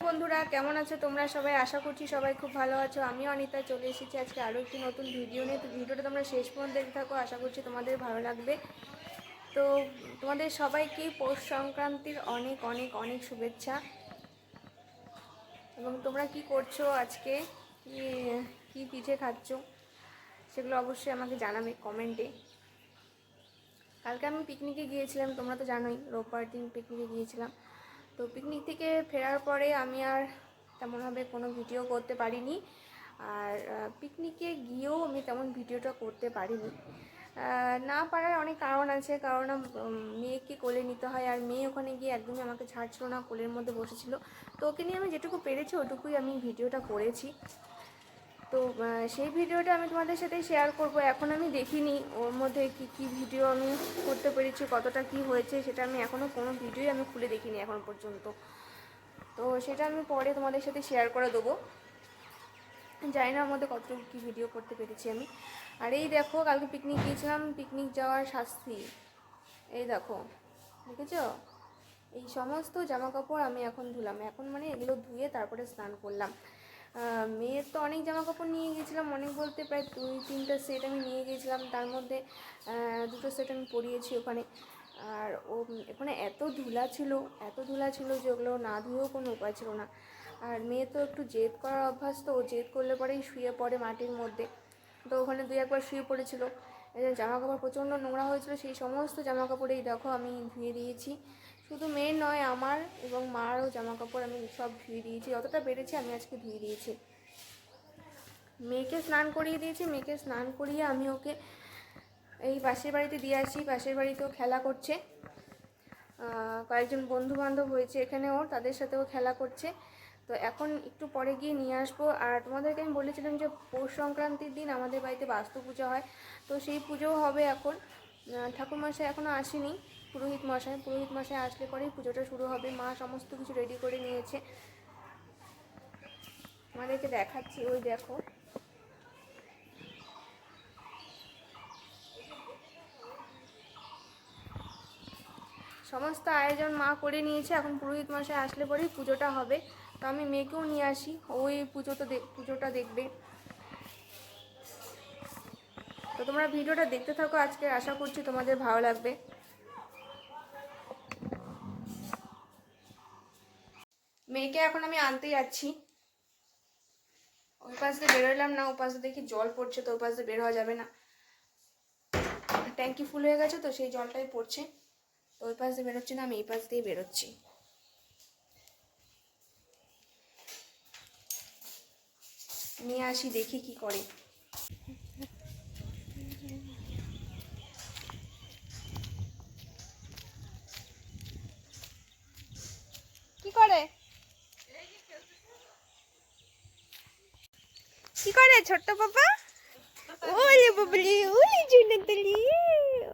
বন্ধুরা কেমন আছো তোমরা সবাই? আশা করছি সবাই খুব ভালো আছো। আমিও অনিতা চলে এসেছি আজকে আরও একটি নতুন ভিডিও নিয়ে। তো ভিডিওটা তোমরা শেষ পর্যন্ত দেখতে থাকো, আশা করছি তোমাদের ভালো লাগবে। তো তোমাদের সবাইকে পৌষ সংক্রান্তির অনেক অনেক অনেক শুভেচ্ছা। এবং তোমরা কি করছো আজকে, কি পিঠে খাচ্ছ সেগুলো অবশ্যই আমাকে জানাবে কমেন্টে। কালকে আমি পিকনিকে গিয়েছিলাম, তোমরা তো জানোই রোববার দিন পিকনিকে গিয়েছিলাম। তো পিকনিক থেকে ফেরার পরে আমি আর তেমনভাবে কোনো ভিডিও করতে পারিনি। আর পিকনিকে গিয়েও আমি তেমন ভিডিওটা করতে পারিনি। না পারার অনেক কারণ আছে, কারণ মেয়েকে কোলে নিতে হয়, আর মেয়ে ওখানে গিয়ে একদমই আমাকে ছাড়ছিল না, কোলের মধ্যে বসেছিল। তো ওকে নিয়ে আমি যেটুকু পেরেছি ওটুকুই আমি ভিডিওটা করেছি। তো সেই ভিডিওটা আমি তোমাদের সাথে শেয়ার করব। এখন আমি দেখিনি ওর মধ্যে কি ভিডিও আমি করতে পেরেছি, কতটা কি হয়েছে, সেটা আমি এখনও কোনো ভিডিওই আমি খুলে দেখিনি এখন পর্যন্ত। তো সেটা আমি পরে তোমাদের সাথে শেয়ার করে দেবো। জানি না ওর মধ্যে কতটুকু কী ভিডিও করতে পেরেছি আমি। আর এই দেখো কালকে পিকনিক গিয়েছিলাম, পিকনিক যাওয়ার শাস্তি এই দেখো, দেখেছো? এই সমস্ত জামা কাপড় আমি এখন ধুলাম, এখন মানে এগুলো ধুয়ে তারপরে স্নান করলাম। মেয়ের তো অনেক জামা কাপড় নিয়ে গিয়েছিলাম, অনেক বলতে প্রায় 2-3টা সেট আমি নিয়ে গিয়েছিলাম। তার মধ্যে 2টো সেট আমি পরিয়েছি ওখানে। আর ওখানে এত ধুলা ছিল যে ওগুলো না ধুয়েও কোনো উপায় ছিল না। আর মেয়ে তো একটু জেদ করার অভ্যাস, তো ও জেদ করলে পরেই শুয়ে পড়ে মাটির মধ্যে। তো ওখানে 2-1বার শুয়ে পড়েছিল। জামা কাপড় প্রচণ্ড নোংরা হয়েছিল, সেই সমস্ত জামা কাপড় এই দেখো আমি ধুয়ে দিয়েছি। শুধু মেয়ের নয়, আমার এবং মারও জামা কাপড় আমি সব ধুয়ে দিয়েছি, যতটা পেরেছি আমি আজকে ধুয়ে দিয়েছি। মেয়েকে স্নান করিয়ে দিয়েছি, মেয়েকে স্নান করিয়ে আমি ওকে এই পাশের বাড়িতে দিয়ে আসি। পাশের বাড়িতেও খেলা করছে, কয়েকজন বন্ধু বান্ধব হয়েছে এখানে ওর, তাদের সাথেও খেলা করছে। তো এখন একটু পরে গিয়ে নিয়ে আসবো। আর তোমাদেরকে আমি বলেছিলাম যে পৌষ সংক্রান্তির দিন আমাদের বাড়িতে বাস্তু পুজো হয়, তো সেই পুজোও হবে এখন। ঠাকুরমশাই এখনও আসেনি, পুরোহিত মশাই আসলে পরেই পুজোটা শুরু হবে। মা সমস্ত কিছু রেডি করে নিয়েছে, আমাদেরকে দেখাচ্ছি। ওই দেখো, সমস্ত আয়োজন মা করে নিয়েছে, এখন পুরোহিত মশাই আসলে পরেই পুজোটা হবে। তো আমি মেয়েকেও নিয়ে আসি, ওই পুজোটা দেখবে। তো তোমরা ভিডিওটা দেখতে থাকো, আজকে আশা করছি তোমাদের ভালো লাগবে। মেয়েকে এখন আমি আনতে যাচ্ছি, ওই পাশ দিয়ে বেরোলাম না, ওই পাশ দিয়ে দেখি জল পড়ছে, তো ওই পাশ দিয়ে বের হওয়া যাবে না, ট্যাঙ্কি ফুল হয়ে গেছে, তো সেই জলটাই পড়ছে। তো ওই পাশ দিয়ে বেরোচ্ছি না, আমি এই পাশ দিয়ে বেরোচ্ছি। নিয়ে আসি, দেখি কি করে। কি করে ছোট্ট পাপা? ওলে বাবলি, ওলে জুনতলি,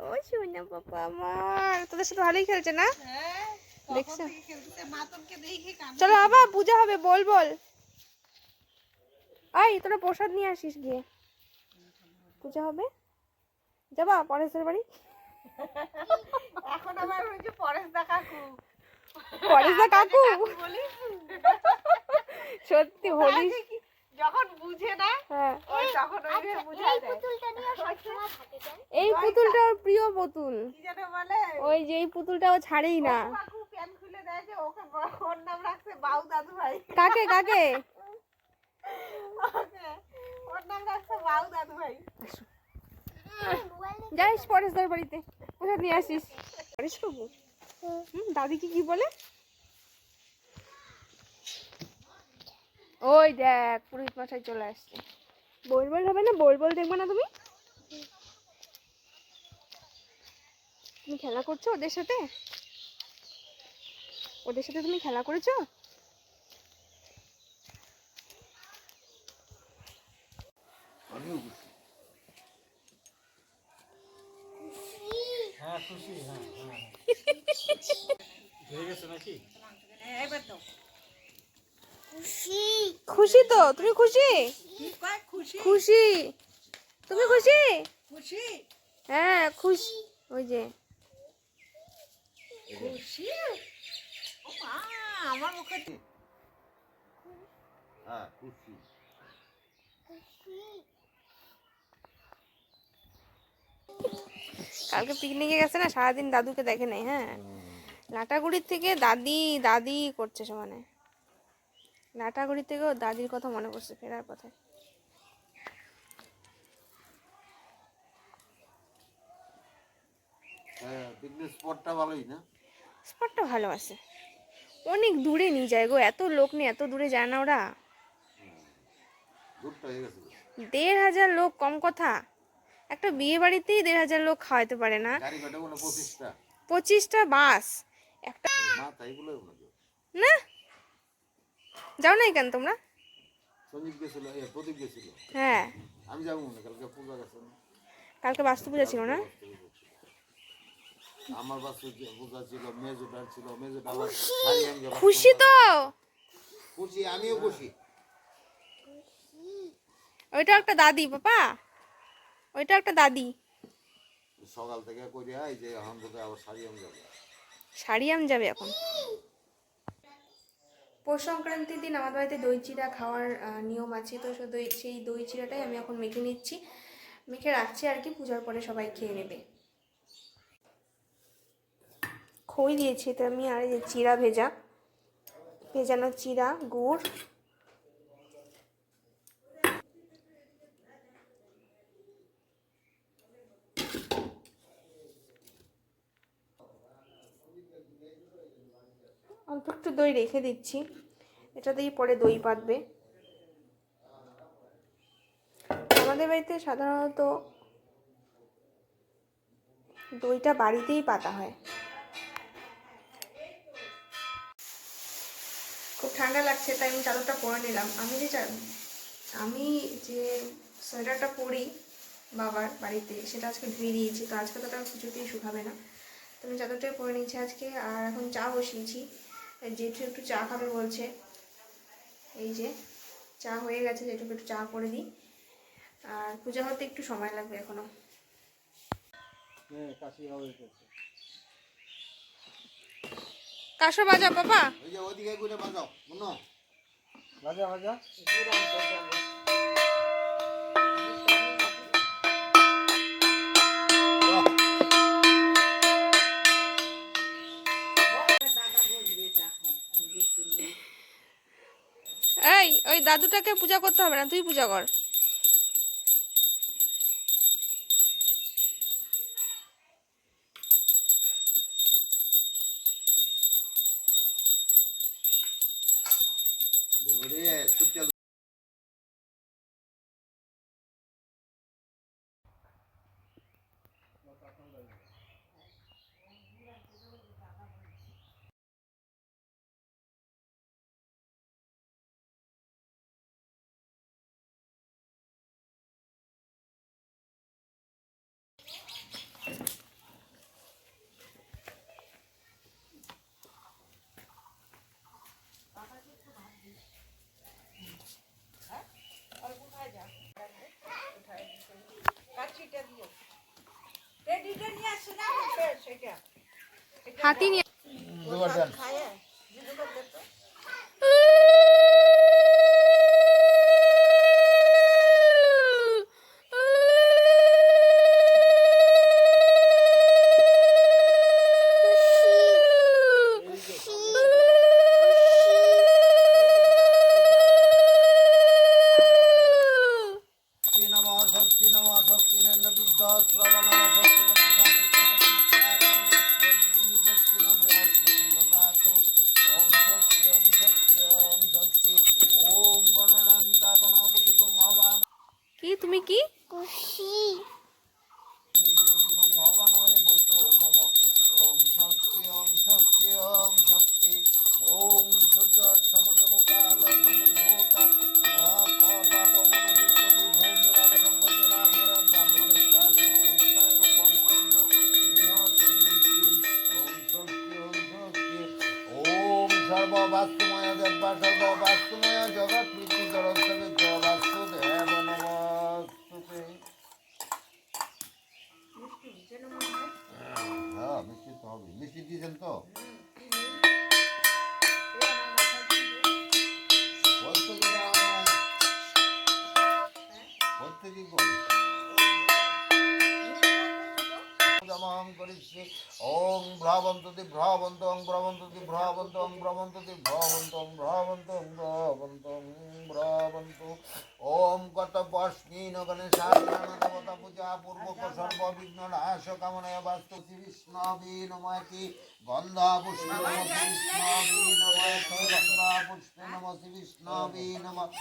ও সোনা পাপা আমার। তোদের সাথে ভালোই খেলছে না? দেখছো? চলো বাবা, পূজা হবে, বল বল। আই তোরা প্রসাদ নিয়ে আসিস, গিয়ে পূজা হবে। যাবা পরেশের বাড়ি? এখন আবার ওই যে পরেশদা কাকু সত্যি হোলি যখন বুঝে না, হ্যাঁ তখন ওই যে বুঝাই দেয়। এই পুতুলটা ওর প্রিয় পুতুল, কি যেন বলে, ওই যে এই পুতুলটা ও ছাড়েই না। কাকু প্যান খুলে দেয় যে ওকে, ওর নাম রাখছে বাউ দাদু ভাই। কাকে কাকে? ওর নাম রাখছে বাউ দাদু ভাই। যাইস পরেশদার বাড়িতে, প্রসাদ নিয়ে আসিস। পরেশ বাবু দাদিকে কি বলে? ওই দেখ পুরোহিত মশাই চলে আসছে। বল বল হবে না, বল বল দেখবে না তুমি? তুমি খেলা করছো ওদের সাথে? ওদের সাথে তুমি খেলা করেছো? হ্যাঁ খুশি, হ্যাঁ হয়ে গেছে নাকি? এবার তো খুশি তো? তুমি খুশি? খুশি খুশি তুমি খুশি? খুশি হ্যাঁ খুশি, ওই যে খুশি। মা, আমার মুখে হ্যাঁ খুশি। কালকে পিকনিকে গেছে না, সারাদিন দাদুকে দেখে নাই। হ্যাঁ, লাটাগুড়ির থেকে দাদি দাদি করছে সমানে। লাটাগুড়ির থেকেও দাদির কথা মনে পড়ছে ফেরার পথে। হ্যাঁ পিকনিক স্পটটা ভালোই না? স্পটটা ভালো আছে, অনেক দূরে নিয়ে যায় গো, এত লোক নিয়ে এত দূরে যায় না ওরা। দূরটা হয়ে গেছে। 1,500 লোক কম কথা, একটা বিয়ে বাড়িতেই 1,500 লোক খাওয়াইতে পারে না। গাড়ি ঘাটে মনে 25টা। 25টা বাস একটা। মা তাই বলে না, যাও নাই কেন তোমরা? সঞ্জীব গেছিল, প্রদীপ গেছিল। হ্যাঁ, আমি যাবো না, কালকে পূজা গেছে না। কালকে বাস্তু পূজা ছিল না? আমার বাস্তু পূজা ছিল, মেজোটার ছিল, মেজোটা আবার হারিয়ান গেল। খুশি তো? খুশি, আমিও খুশি। ওইটা একটা দাদি পাপা, ওইটা একটা দাদি। সকাল থেকে করিয়া এই যে এখন বোধহয় আবার সারিয়াম যাবে। সারিয়াম যাবে এখন। পৌষ সংক্রান্তির দিন আমাদের বাড়িতে দই চিড়া খাওয়ার নিয়ম আছে, তো সেই দই চিড়াটাই আমি এখন মেখে নিচ্ছি, মেখে রাখছি আর কি, পূজার পরে সবাই খেয়ে নেবে। খই দিয়েছি তো আমি, আর এই যে চিড়া ভেজানো চিড়া, গুড়, অল্প একটু দই রেখে দিচ্ছি, এটা দিয়ে পরে দই পাতবে। আমাদের বাড়িতে সাধারণত দইটা বাড়িতেই পাতা হয়। খুব ঠান্ডা লাগছে তাই আমি চাদরটা পরে নিলাম। আমি যে সোয়েটারটা পরি বাবার বাড়িতে, সেটা আজকে ধুয়ে দিয়েছি, তো আজকে তো ওটা কিছুতেই শুকাবে না, তো আমি চাদরটাই পরে নিচ্ছি আজকে। আর এখন চা বসিয়েছি, জেঠু একটু চা খাবে বলছে, এই যে চা হয়ে গেছে, জেঠুকে একটু চা করে দিই। আর পূজা হতে একটু সময় লাগবে এখনো। কাশো বাজা বাবা, ওই যে ওইদিকে ঘুরে বাজাও, মনো বাজা বাজা। এই ওই দাদুটাকে পূজা করতে হবে না, তুই পূজা কর। রে কুত্তে। কাঠিটা দিও। রেডিটা নিয়ে আসি না সেটা। হাতি নিয়ে খায় দিদুকে দে তো। কি তুমি কি সর্ববাস্তুময় দেবা সর্ববাস্তুময় জগৎ প্রীতি জড়স্তবে জবাস্তু দেব নমস্তুতে। মিষ্টি যেন মনে হয়। হ্যাঁ মিষ্টি তো হবে, মিষ্টি দিয়েছেন তো? তেজি কর জমং করিষ্যে ওং ভ্রাবন্ততি ভ্রাবন্তং ভ্রাবন্ততি ভ্রাবন্তং ভ্রাবন্ততি ভ্রাবন্তং ভ্রাবন্তং ভ্রাবন্তং ভ্রাবন্ত ওম কতপস্মিন গণেশায় দেবতা পূজা পূর্বক সর্ব বিঘ্ন নাশ কামনায় বাস্তু বিষ্ণবে নমঃ গন্ধা পুষ্পে নমঃ বিষ্ণবে নমঃ গন্ধা পুষ্পে নমঃ বিষ্ণবে নমঃ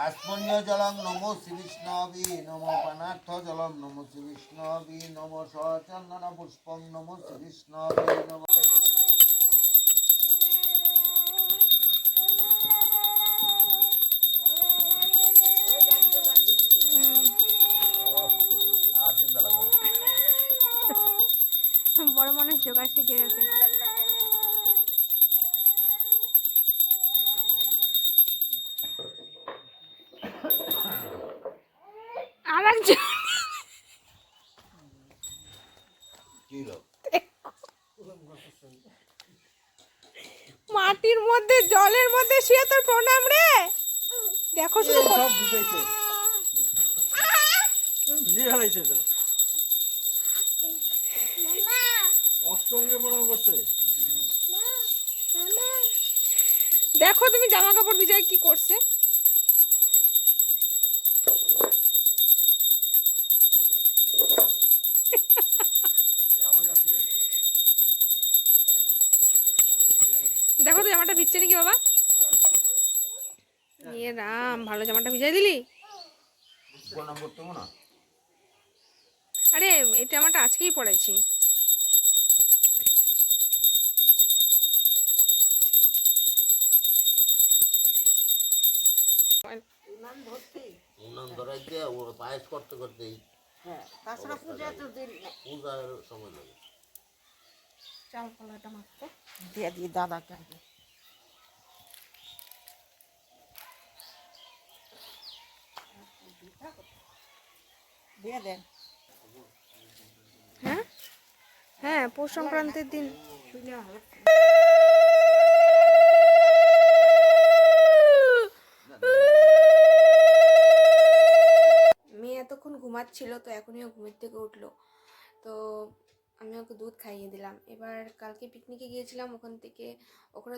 आस्मन्य जलम नमो श्री विष्णवे नमो पनार्थ जलम नमो श्री विष्णवे नमो सचंदन पुष्पम नमो श्री विष्णवे नमो বড় মানুষ জোগাড় শিখে গেছে। আর একজন মাটির মধ্যে জলের মধ্যে শুয়ে তোর প্রণাম রে। দেখো শুধু সব ভিজেছে, ভিজে ফেলাইছে তো। অষ্টমকে প্রণাম করছে। দেখো তুমি জামা কাপড় ভিজায় কি করছে। দেখো তো জামাটা ভিজছে নাকি বাবা। এ রাম, ভালো জামাটা ভিজাই দিলি। প্রণাম করতে না আরে এই জামাটা আজকেই পরেছি। উনান ধরাইতে ওর পায়েস করতে করতেই হ্যাঁ, তাছাড়া পূজা তো দেরি নেই। পূজার সময় লাগে চাল কলাটা মাখতো দিয়ে দিই দাদাকে আগে। দিয়ে দেন। হ্যাঁ হ্যাঁ, পৌষ সংক্রান্তির দিন। শুনে ভালো। মেয়ে এতক্ষণ ঘুমাচ্ছিল, তো এখনই ও ঘুমের থেকে উঠলো। তো আমি ওকে দুধ খাইয়ে দিলাম। এবার কালকে পিকনিকে গিয়েছিলাম, ওখানে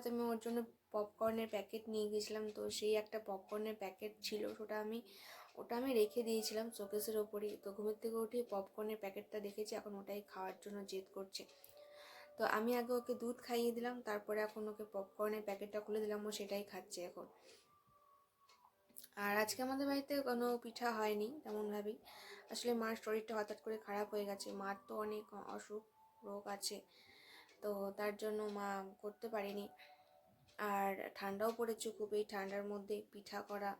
তো আমি ওর জন্য পপকর্নের প্যাকেট নিয়ে গিয়েছিলাম। তো সেই একটা পপকর্নের প্যাকেট ছিল, ওটা আমি রেখে দিয়েছিলাম শোকেসের ওপরেই। তো ঘুমের থেকে উঠে পপকর্নের প্যাকেটটা দেখেছি, এখন ওটাই খাওয়ার জন্য জেদ করছে। তো আমি আগে ওকে দুধ খাইয়ে দিলাম, তারপরে এখন ওকে পপকর্নের প্যাকেটটা খুলে দিলাম, ও সেটাই খাচ্ছে এখন। আর আজকে আমাদের বাড়িতে কোনো পিঠা হয়নি তেমনভাবেই। আসলে মার শরীরটা হঠাৎ করে খারাপ হয়ে গেছে, মার তো অনেক অসুখ রোগ আছে, তো তার জন্য মা করতে পারেনি। আর ঠান্ডাও পড়েছে খুব, এই ঠান্ডার মধ্যে পিঠা করা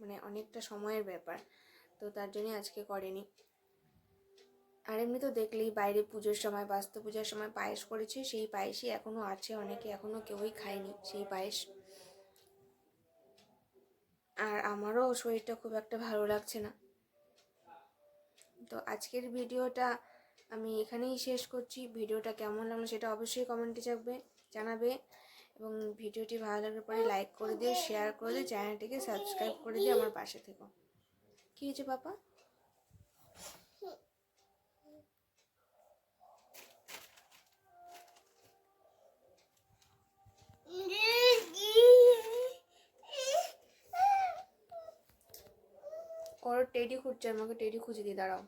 মানে অনেকটা সময়ের ব্যাপার, তো তার জন্যই আজকে করেনি। আর এমনি তো দেখলেই বাইরে পুজোর সময়, বাস্তু পূজার সময় পায়েস করেছে, সেই পায়েসই এখনও আছে, অনেকে এখনও কেউই খায়নি সেই পায়েস। আর আমারও শরীরটা খুব একটা ভালো লাগছে না। তো আজকের ভিডিওটা আমি এখানেই শেষ করছি। ভিডিওটা কেমন লাগলো সেটা অবশ্যই কমেন্টে জানাবে, এবং ভিডিওটি ভালো লাগলে পরে লাইক করে দিও, শেয়ার করে দিও, চ্যানেলটিকে সাবস্ক্রাইব করে দিও, আমার পাশে থেকো। কী হয়েছে পাপা? ওর টেডি খুঁজছে, আমাকে টেডি খুঁজে দিই, দাঁড়াও।